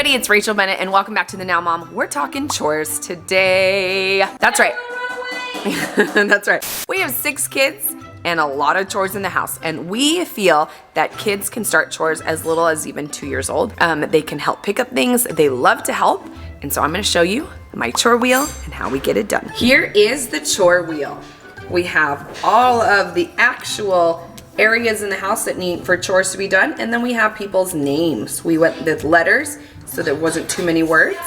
everybody, it's Rachel Bennett and welcome back to the Now Mom. We're talking chores today. That's right. That's right. We have 6 kids and a lot of chores in the house, and we feel that kids can start chores as little as even 2 years old. They can help pick up things. They love to help, and so I'm going to show you my chore wheel and how we get it done. Here is the chore wheel. We have all of the actual areas in the house that need for chores to be done, and then we have people's names. We went with letters so there wasn't too many words.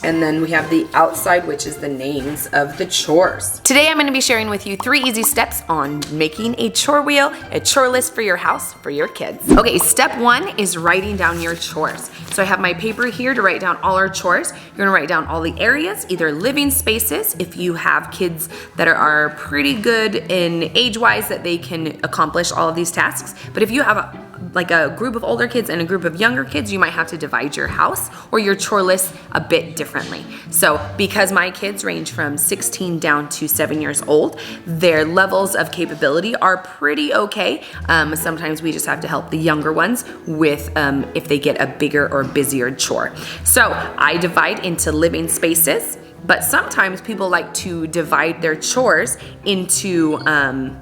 And then we have the outside, which is the names of the chores. Today I'm gonna be sharing with you 3 easy steps on making a chore wheel, a chore list for your house, for your kids. Okay, step 1 is writing down your chores. So I have my paper here to write down all our chores. You're gonna write down all the areas, either living spaces, if you have kids that are pretty good in age-wise that they can accomplish all of these tasks. But if you have a group of older kids and a group of younger kids, you might have to divide your house or your chore list a bit differently. So because my kids range from 16 down to 7 years old, their levels of capability are pretty okay. Sometimes we just have to help the younger ones with if they get a bigger or busier chore. So I divide into living spaces. But sometimes people like to divide their chores into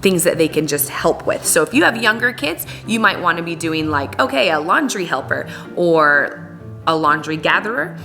things that they can just help with. So if you have younger kids, you might want to be doing like, okay, a laundry helper or a laundry gatherer.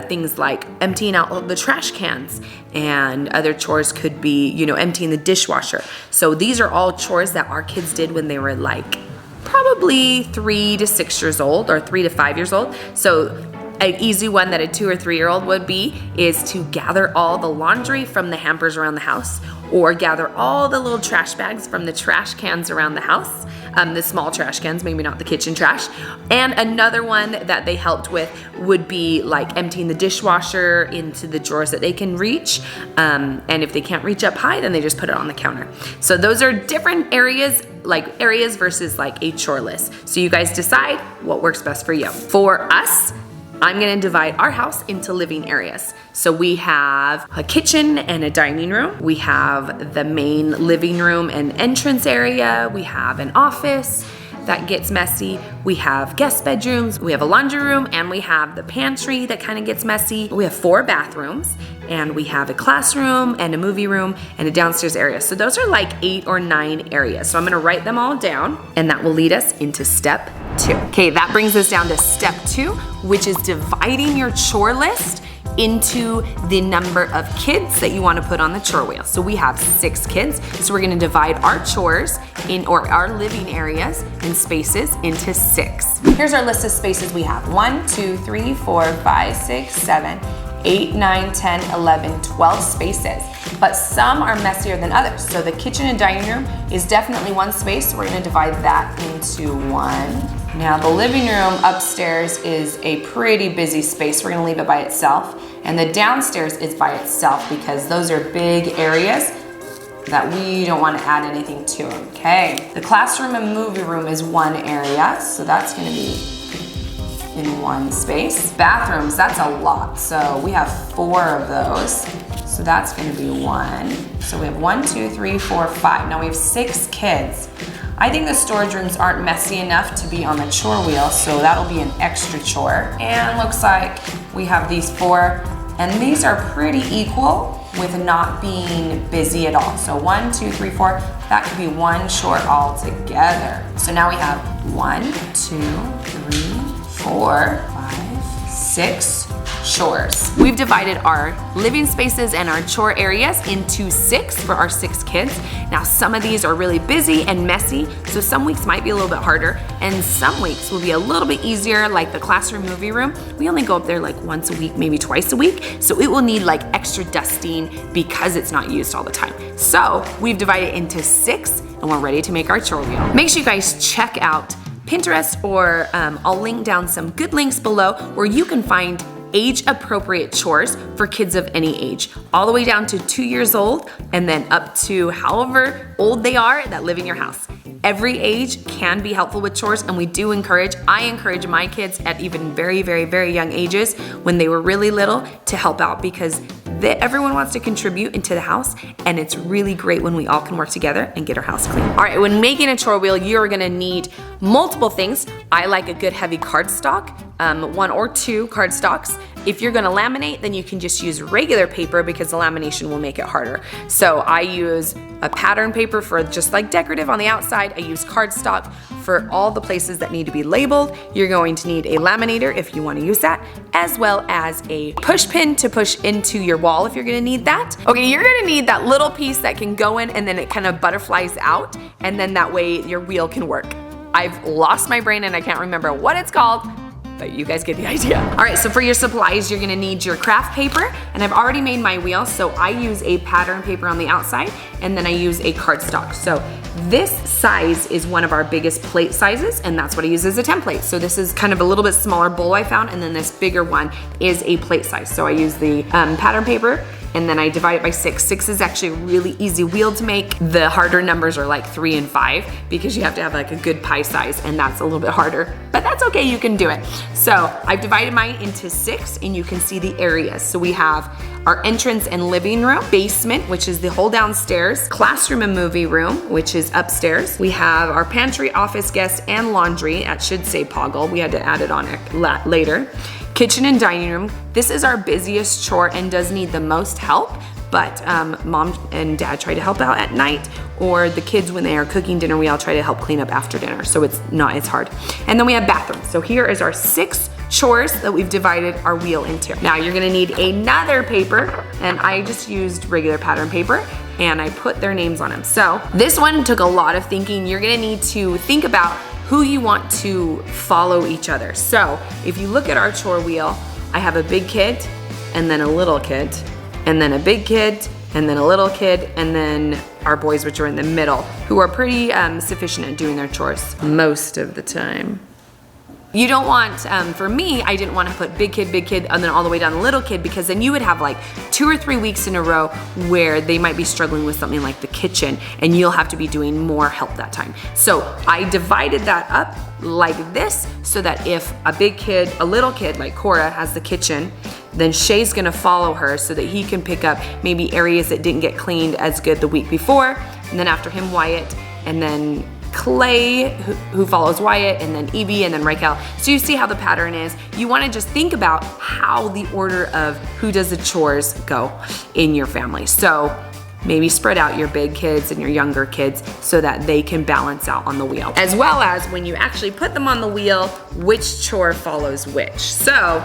Things like emptying out the trash cans, and other chores could be, emptying the dishwasher. So these are all chores that our kids did when they were like probably 3 to 6 years old or 3 to 5 years old. So an easy one that a 2 or 3 year old would be is to gather all the laundry from the hampers around the house, or gather all the little trash bags from the trash cans around the house, the small trash cans, maybe not the kitchen trash. And another one that they helped with would be like emptying the dishwasher into the drawers that they can reach. And if they can't reach up high, then they just put it on the counter. So those are different areas versus like a chore list. So you guys decide what works best for you. For us, I'm gonna divide our house into living areas. So we have a kitchen and a dining room. We have the main living room and entrance area. We have an office that gets messy. We have guest bedrooms. We have a laundry room, and we have the pantry that kind of gets messy. We have 4 bathrooms, and we have a classroom and a movie room and a downstairs area. So those are like 8 or 9 areas. So I'm gonna write them all down, and that will lead us into step 2. Okay, that brings us down to step 2, which is dividing your chore list into the number of kids that you want to put on the chore wheel. So we have 6 kids, so we're gonna divide our chores or our living areas and spaces into 6. Here's our list of spaces we have. 1, 2, 3, 4, 5, 6, 7, 8, 9, 10, 11, 12 spaces. But some are messier than others. So the kitchen and dining room is definitely one space, so we're gonna divide that into 1. Now the living room upstairs is a pretty busy space. We're gonna leave it by itself. And the downstairs is by itself because those are big areas that we don't wanna add anything to them, okay? The classroom and movie room is one area, so that's gonna be in one space. Bathrooms, that's a lot. So we have 4 of those. So that's gonna be 1. So we have 1, 2, 3, 4, 5. Now we have 6 kids. I think the storage rooms aren't messy enough to be on the chore wheel, so that'll be an extra chore. And looks like we have these 4, and these are pretty equal with not being busy at all. So 1, 2, 3, 4, that could be 1 chore altogether. So now we have 1, 2, 3, 4, 5, 6 chores. We've divided our living spaces and our chore areas into 6 for our 6 kids. Now some of these are really busy and messy, so some weeks might be a little bit harder, and some weeks will be a little bit easier, like the classroom movie room. We only go up there like once a week, maybe twice a week, so it will need like extra dusting because it's not used all the time. So we've divided into 6, and we're ready to make our chore wheel. Make sure you guys check out Pinterest, or I'll link down some good links below where you can find age-appropriate chores for kids of any age, all the way down to 2 years old and then up to however old they are that live in your house. Every age can be helpful with chores, and I encourage my kids at even very, very, very young ages when they were really little to help out, because everyone wants to contribute into the house, and it's really great when we all can work together and get our house clean. All right, when making a chore wheel, you're gonna need multiple things. I like a good heavy cardstock, 1 or 2 cardstocks. If you're gonna laminate, then you can just use regular paper because the lamination will make it harder. So I use a pattern paper for just like decorative on the outside. I use cardstock for all the places that need to be labeled. You're going to need a laminator if you wanna use that, as well as a push pin to push into your wall if you're gonna need that. Okay, you're gonna need that little piece that can go in and then it kind of butterflies out, and then that way your wheel can work. I've lost my brain and I can't remember what it's called, but you guys get the idea. All right, so for your supplies, you're gonna need your craft paper, and I've already made my wheel, so I use a pattern paper on the outside, and then I use a cardstock. So this size is one of our biggest plate sizes, and that's what I use as a template. So this is kind of a little bit smaller bowl I found, and then this bigger one is a plate size. So I use the pattern paper, and then I divide it by 6. 6 is actually a really easy wheel to make. The harder numbers are like 3 and 5 because you have to have like a good pie size, and that's a little bit harder, but that's okay, you can do it. So I've divided mine into 6, and you can see the areas. So we have our entrance and living room, basement, which is the whole downstairs, classroom and movie room, which is upstairs. We have our pantry, office, guest, and laundry. That should say Poggle. We had to add it on later. Kitchen and dining room. This is our busiest chore and does need the most help, but mom and dad try to help out at night, or the kids when they are cooking dinner, we all try to help clean up after dinner, so it's hard. And then we have bathrooms. So here is our 6 chores that we've divided our wheel into. Now you're gonna need another paper, and I just used regular pattern paper, and I put their names on them. So this one took a lot of thinking. You're gonna need to think about who you want to follow each other. So if you look at our chore wheel, I have a big kid, and then a little kid, and then a big kid, and then a little kid, and then our boys, which are in the middle, who are pretty sufficient at doing their chores most of the time. You don't want, for me, I didn't want to put big kid, and then all the way down to little kid, because then you would have like 2 or 3 weeks in a row where they might be struggling with something like the kitchen, and you'll have to be doing more help that time. So I divided that up like this, so that if a little kid like Cora has the kitchen, then Shay's gonna follow her so that he can pick up maybe areas that didn't get cleaned as good the week before, and then after him Wyatt, and then Clay, who follows Wyatt, and then Evie, and then Raquel. So you see how the pattern is. You wanna just think about how the order of who does the chores go in your family. So maybe spread out your big kids and your younger kids so that they can balance out on the wheel. As well as when you actually put them on the wheel, which chore follows which. So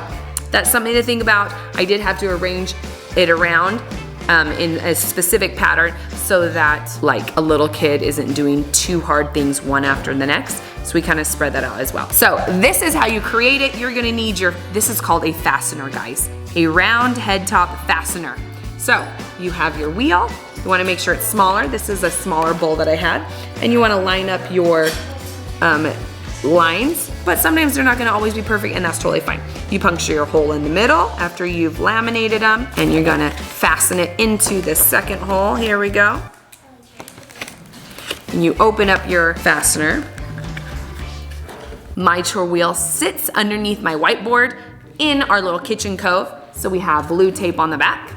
that's something to think about. I did have to arrange it around in a specific pattern so that like a little kid isn't doing 2 hard things one after the next. So we kind of spread that out as well. So this is how you create it. You're gonna need this is called a fastener, guys. A round head top fastener. So you have your wheel. You wanna make sure it's smaller. This is a smaller bowl that I had. And you wanna line up your lines, but sometimes they're not gonna always be perfect, and that's totally fine. You puncture your hole in the middle after you've laminated them, and you're gonna fasten it into the second hole. Here we go. And you open up your fastener. My chore wheel sits underneath my whiteboard in our little kitchen cove. So we have blue tape on the back,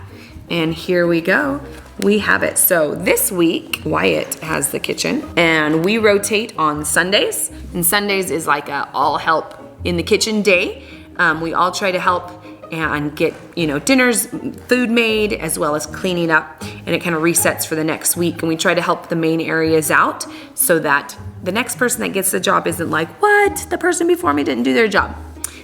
and here we go. We have it. So this week, Wyatt has the kitchen, and we rotate on Sundays. And Sundays is like a all help in the kitchen day. We all try to help and get, dinners, food made, as well as cleaning up, and it kind of resets for the next week. And we try to help the main areas out so that the next person that gets the job isn't like, what? The person before me didn't do their job.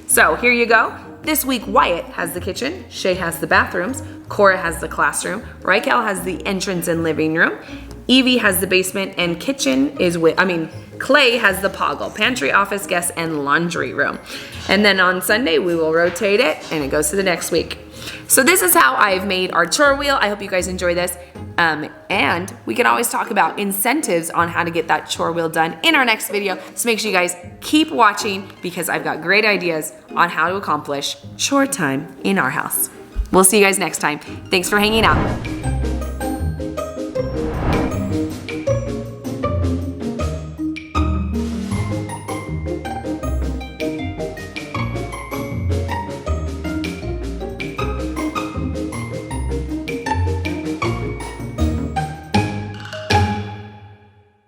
So here you go. This week, Wyatt has the kitchen, Shay has the bathrooms, Cora has the classroom, Raquel has the entrance and living room, Evie has the basement, and Clay has the Poggle, pantry, office, guest, and laundry room. And then on Sunday, we will rotate it, and it goes to the next week. So this is how I've made our chore wheel. I hope you guys enjoy this. And we can always talk about incentives on how to get that chore wheel done in our next video. So make sure you guys keep watching, because I've got great ideas on how to accomplish chore time in our house. We'll see you guys next time. Thanks for hanging out.